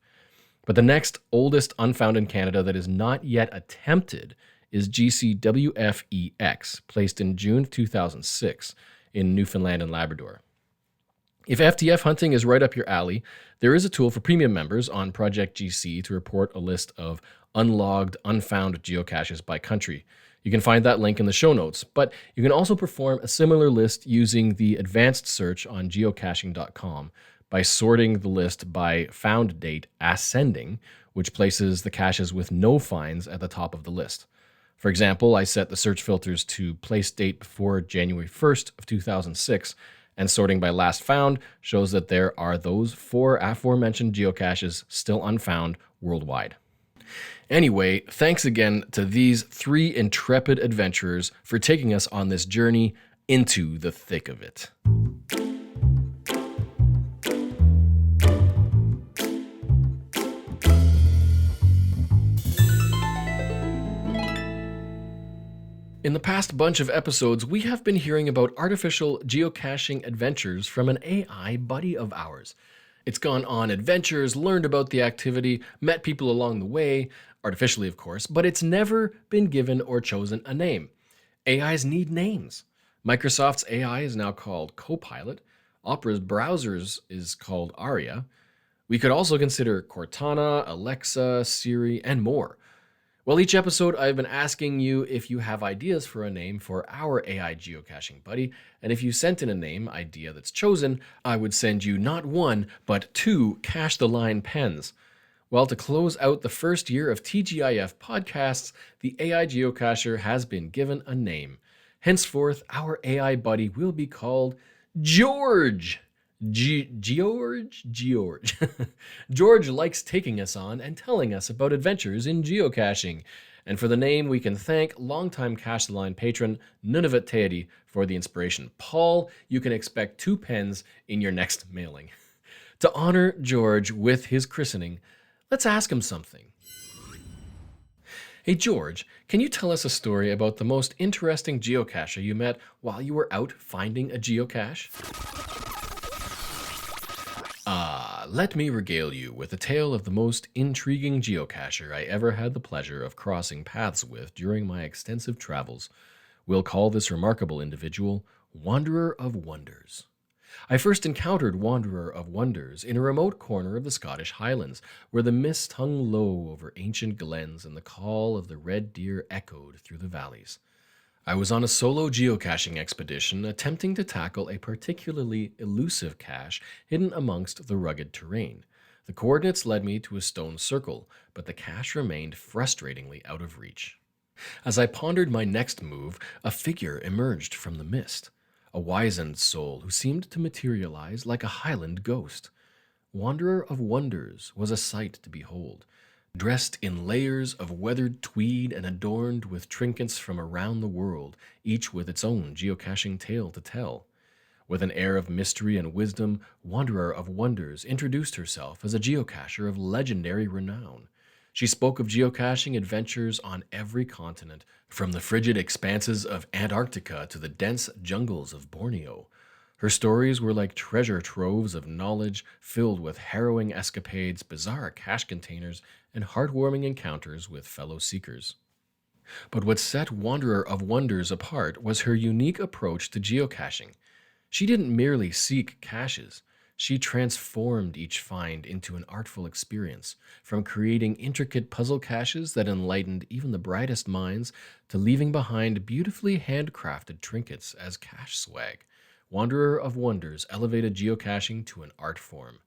[SPEAKER 1] But the next oldest unfound in Canada that is not yet attempted is GCWFEX, placed in June 2006 in Newfoundland and Labrador. If FTF hunting is right up your alley, there is a tool for premium members on Project GC to report a list of unlogged, unfound geocaches by country. You can find that link in the show notes, but you can also perform a similar list using the advanced search on geocaching.com by sorting the list by found date ascending, which places the caches with no finds at the top of the list. For example, I set the search filters to place date before January 1st of 2006, and sorting by last found shows that there are those 4 aforementioned geocaches still unfound worldwide. Anyway, thanks again to these 3 intrepid adventurers for taking us on this journey into the thick of it. In the past bunch of episodes, we have been hearing about artificial geocaching adventures from an AI buddy of ours. It's gone on adventures, learned about the activity, met people along the way, artificially of course, but it's never been given or chosen a name. AIs need names. Microsoft's AI is now called Copilot. Opera's browsers is called Aria. We could also consider Cortana, Alexa, Siri, and more. Well, each episode I've been asking you if you have ideas for a name for our AI geocaching buddy, and if you sent in a name idea that's chosen, I would send you not 1, but 2 Cache the Line pens. Well, to close out the first year of TGIF podcasts, the AI geocacher has been given a name. Henceforth, our AI buddy will be called George. George? George likes taking us on and telling us about adventures in geocaching. And for the name, we can thank longtime Cache the Line patron Nunavut Taidy for the inspiration. Paul, you can expect 2 pens in your next mailing. To honor George with his christening, let's ask him something. Hey George, can you tell us a story about the most interesting geocacher you met while you were out finding a geocache? Let me regale you with a tale of the most intriguing geocacher I ever had the pleasure of crossing paths with during my extensive travels. We'll call this remarkable individual Wanderer of Wonders. I first encountered Wanderer of Wonders in a remote corner of the Scottish Highlands, where the mist hung low over ancient glens and the call of the red deer echoed through the valleys. I was on a solo geocaching expedition attempting to tackle a particularly elusive cache hidden amongst the rugged terrain. The coordinates led me to a stone circle, but the cache remained frustratingly out of reach. As I pondered my next move, a figure emerged from the mist, a wizened soul who seemed to materialize like a Highland ghost. Wanderer of Wonders was a sight to behold. Dressed in layers of weathered tweed and adorned with trinkets from around the world, each with its own geocaching tale to tell. With an air of mystery and wisdom, Wanderer of Wonders introduced herself as a geocacher of legendary renown. She spoke of geocaching adventures on every continent, from the frigid expanses of Antarctica to the dense jungles of Borneo. Her stories were like treasure troves of knowledge filled with harrowing escapades, bizarre cache containers, and heartwarming encounters with fellow seekers. But what set Wanderer of Wonders apart was her unique approach to geocaching. She didn't merely seek caches. She transformed each find into an artful experience, from creating intricate puzzle caches that enlightened even the brightest minds to leaving behind beautifully handcrafted trinkets as cache swag. Wanderer of Wonders elevated geocaching to an art form.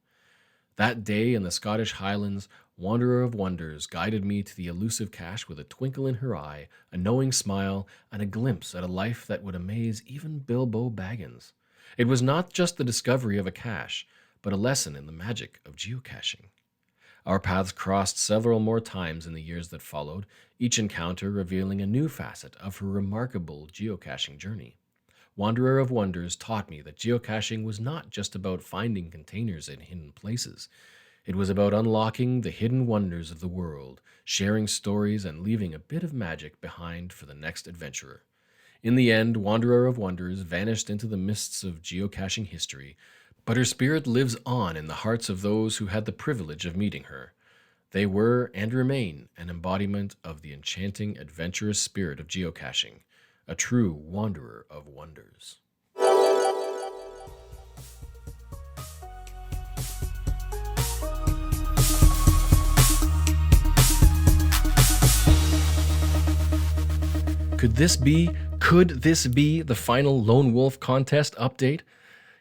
[SPEAKER 1] That day in the Scottish Highlands, Wanderer of Wonders guided me to the elusive cache with a twinkle in her eye, a knowing smile, and a glimpse at a life that would amaze even Bilbo Baggins. It was not just the discovery of a cache, but a lesson in the magic of geocaching. Our paths crossed several more times in the years that followed, each encounter revealing a new facet of her remarkable geocaching journey. Wanderer of Wonders taught me that geocaching was not just about finding containers in hidden places. It was about unlocking the hidden wonders of the world, sharing stories, and leaving a bit of magic behind for the next adventurer. In the end, Wanderer of Wonders vanished into the mists of geocaching history, but her spirit lives on in the hearts of those who had the privilege of meeting her. They were and remain an embodiment of the enchanting, adventurous spirit of geocaching, a true Wanderer of Wonders. Could this be the final Lone Wolf contest update?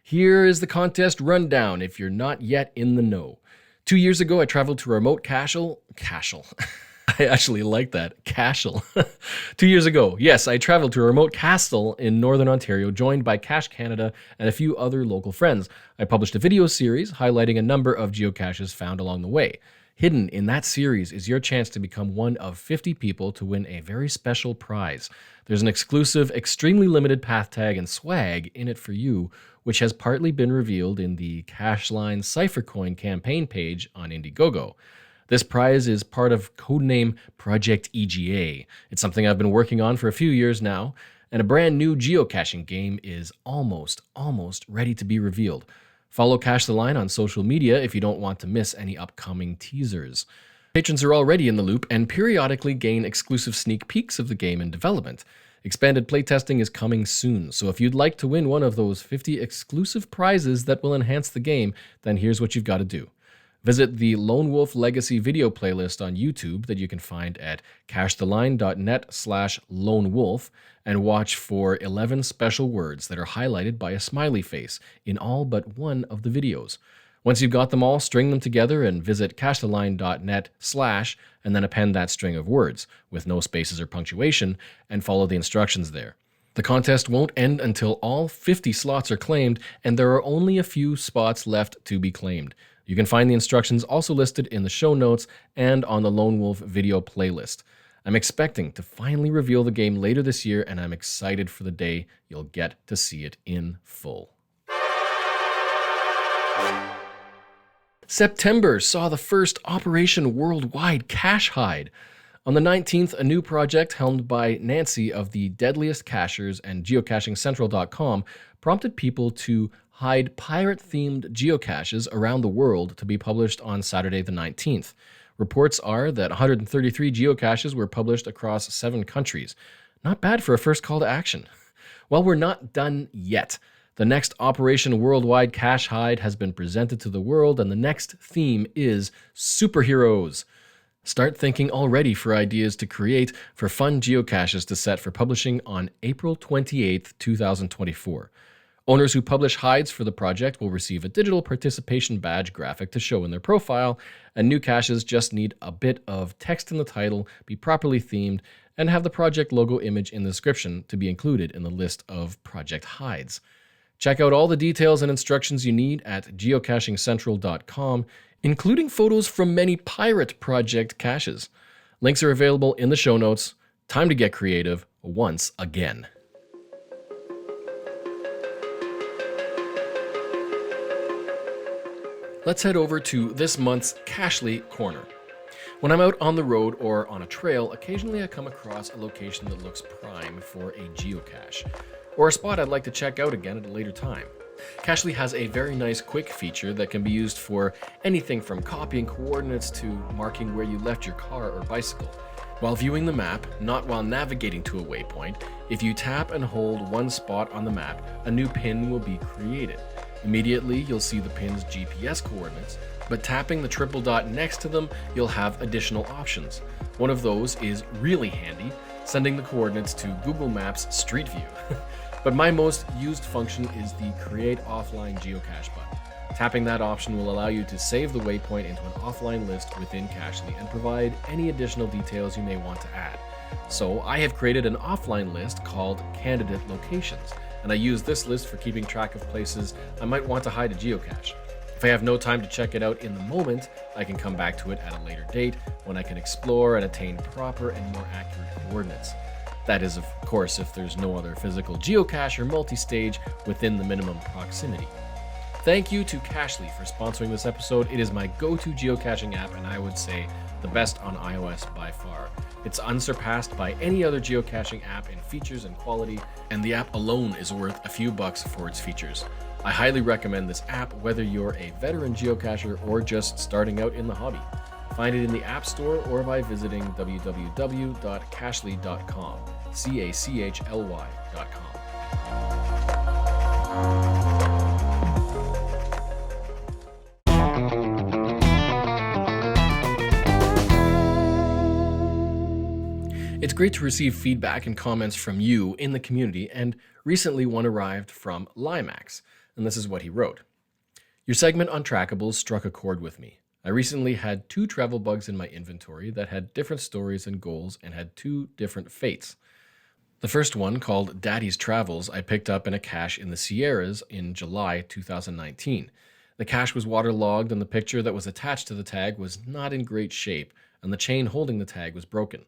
[SPEAKER 1] Here is the contest rundown if you're not yet in the know. 2 years ago, I traveled to a remote cachel. I actually like that. Cashel. 2 years ago, yes, I traveled to a remote castle in Northern Ontario, joined by Cache Canada and a few other local friends. I published a video series highlighting a number of geocaches found along the way. Hidden in that series is your chance to become one of 50 people to win a very special prize. There's an exclusive, extremely limited path tag and swag in it for you, which has partly been revealed in the Cacheline Cyphercoin campaign page on Indiegogo. This prize is part of codename Project EGA. It's something I've been working on for a few years now, and a brand new geocaching game is almost ready to be revealed. Follow Cache the Line on social media if you don't want to miss any upcoming teasers. Patrons are already in the loop and periodically gain exclusive sneak peeks of the game in development. Expanded playtesting is coming soon, so if you'd like to win one of those 50 exclusive prizes that will enhance the game, then here's what you've got to do. Visit the Lone Wolf Legacy video playlist on YouTube that you can find at cachetheline.net/lonewolf and watch for 11 special words that are highlighted by a smiley face in all but one of the videos. Once you've got them all, string them together and visit cachetheline.net/ and then append that string of words with no spaces or punctuation and follow the instructions there. The contest won't end until all 50 slots are claimed, and there are only a few spots left to be claimed. You can find the instructions also listed in the show notes and on the Lone Wolf video playlist. I'm expecting to finally reveal the game later this year, and I'm excited for the day you'll get to see it in full. September saw the first Operation Worldwide Cache Hide. On the 19th, a new project helmed by Nancy of the Deadliest Cachers and GeocachingCentral.com prompted people to hide pirate-themed geocaches around the world to be published on Saturday the 19th. Reports are that 133 geocaches were published across 7 countries. Not bad for a first call to action. Well, we're not done yet. The next Operation Worldwide Cache Hide has been presented to the world, and the next theme is superheroes. Start thinking already for ideas to create for fun geocaches to set for publishing on April 28th, 2024. Owners who publish hides for the project will receive a digital participation badge graphic to show in their profile, and new caches just need a bit of text in the title, be properly themed, and have the project logo image in the description to be included in the list of project hides. Check out all the details and instructions you need at geocachingcentral.com, including photos from many pirate project caches. Links are available in the show notes. Time to get creative once again. Let's head over to this month's Cachely Corner. When I'm out on the road or on a trail, occasionally I come across a location that looks prime for a geocache, or a spot I'd like to check out again at a later time. Cachly has a very nice quick feature that can be used for anything from copying coordinates to marking where you left your car or bicycle. While viewing the map, not while navigating to a waypoint, if you tap and hold one spot on the map, a new pin will be created. Immediately, you'll see the pin's GPS coordinates, but tapping the triple dot next to them, you'll have additional options. One of those is really handy, sending the coordinates to Google Maps Street View. But my most used function is the Create Offline Geocache button. Tapping that option will allow you to save the waypoint into an offline list within Cachly and provide any additional details you may want to add. So I have created an offline list called Candidate Locations, and I use this list for keeping track of places I might want to hide a geocache. If I have no time to check it out in the moment, I can come back to it at a later date when I can explore and attain proper and more accurate coordinates. That is, of course, if there's no other physical geocache or multi-stage within the minimum proximity. Thank you to Cachly for sponsoring this episode. It is my go-to geocaching app, and I would say the best on iOS by far. It's unsurpassed by any other geocaching app in features and quality, and the app alone is worth a few bucks for its features. I highly recommend this app whether you're a veteran geocacher or just starting out in the hobby. Find it in the App Store or by visiting www.cachly.com, CACHLY.com. It's great to receive feedback and comments from you in the community, and recently one arrived from Limax, and this is what he wrote. Your segment on trackables struck a chord with me. I recently had 2 travel bugs in my inventory that had different stories and goals and had 2 different fates. The first one, called Daddy's Travels, I picked up in a cache in the Sierras in July 2019. The cache was waterlogged and the picture that was attached to the tag was not in great shape, and the chain holding the tag was broken.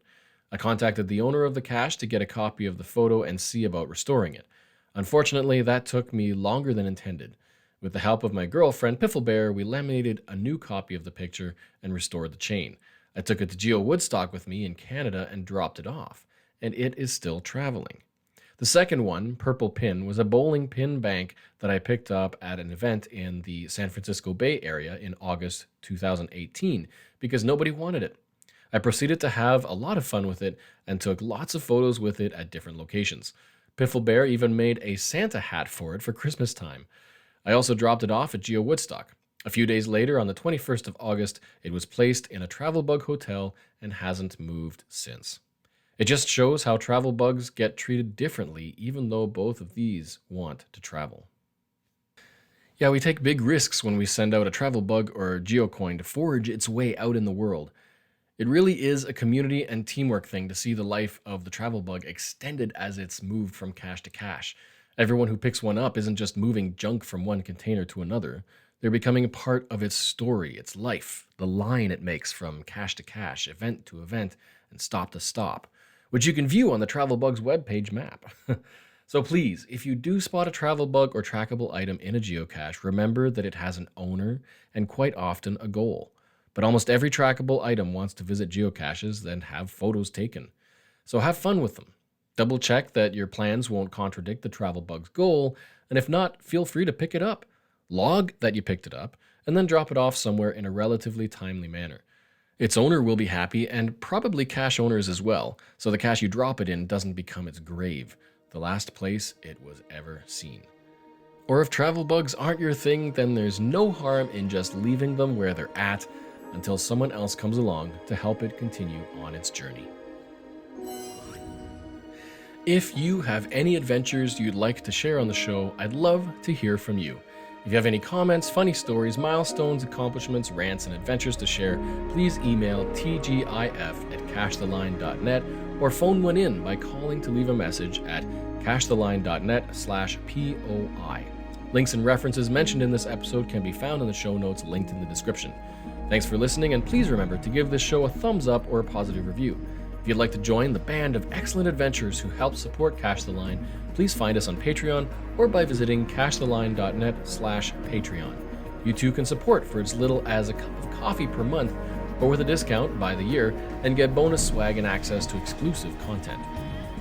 [SPEAKER 1] I contacted the owner of the cache to get a copy of the photo and see about restoring it. Unfortunately, that took me longer than intended. With the help of my girlfriend, Pifflebear, we laminated a new copy of the picture and restored the chain. I took it to Geo Woodstock with me in Canada and dropped it off, and it is still traveling. The second one, Purple Pin, was a bowling pin bank that I picked up at an event in the San Francisco Bay Area in August 2018 because nobody wanted it. I proceeded to have a lot of fun with it and took lots of photos with it at different locations. Pifflebear even made a Santa hat for it for Christmas time. I also dropped it off at Geo Woodstock. A few days later, on the 21st of August, it was placed in a travel bug hotel and hasn't moved since. It just shows how travel bugs get treated differently, even though both of these want to travel. Yeah, we take big risks when we send out a travel bug or a geocoin to forage its way out in the world. It really is a community and teamwork thing to see the life of the travel bug extended as it's moved from cache to cache. Everyone who picks one up isn't just moving junk from one container to another. They're becoming a part of its story, its life, the line it makes from cache to cache, event to event, and stop to stop, which you can view on the Travel Bug's webpage map. So please, if you do spot a travel bug or trackable item in a geocache, remember that it has an owner and quite often a goal. But almost every trackable item wants to visit geocaches and have photos taken. So have fun with them. Double check that your plans won't contradict the travel bug's goal, and if not, feel free to pick it up. Log that you picked it up, and then drop it off somewhere in a relatively timely manner. Its owner will be happy, and probably cache owners as well, so the cache you drop it in doesn't become its grave, the last place it was ever seen. Or if travel bugs aren't your thing, then there's no harm in just leaving them where they're at until someone else comes along to help it continue on its journey. If you have any adventures you'd like to share on the show, I'd love to hear from you. If you have any comments, funny stories, milestones, accomplishments, rants, and adventures to share, please email tgif@cachetheline.net or phone one in by calling to leave a message at cachetheline.net/POI. Links and references mentioned in this episode can be found in the show notes linked in the description. Thanks for listening, and please remember to give this show a thumbs up or a positive review. If you'd like to join the band of excellent adventurers who help support Cache the Line, please find us on Patreon or by visiting cachetheline.net/Patreon. You too can support for as little as a cup of coffee per month or with a discount by the year and get bonus swag and access to exclusive content.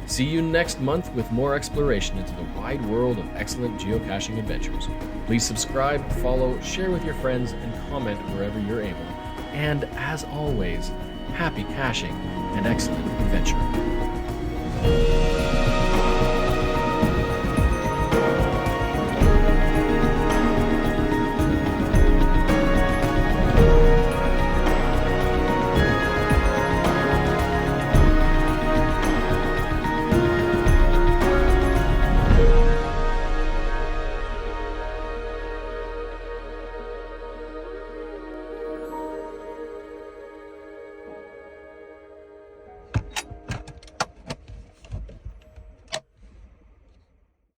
[SPEAKER 1] See you next month with more exploration into the wide world of excellent geocaching adventures. Please subscribe, follow, share with your friends, and comment wherever you're able. And as always, happy caching and excellent adventure.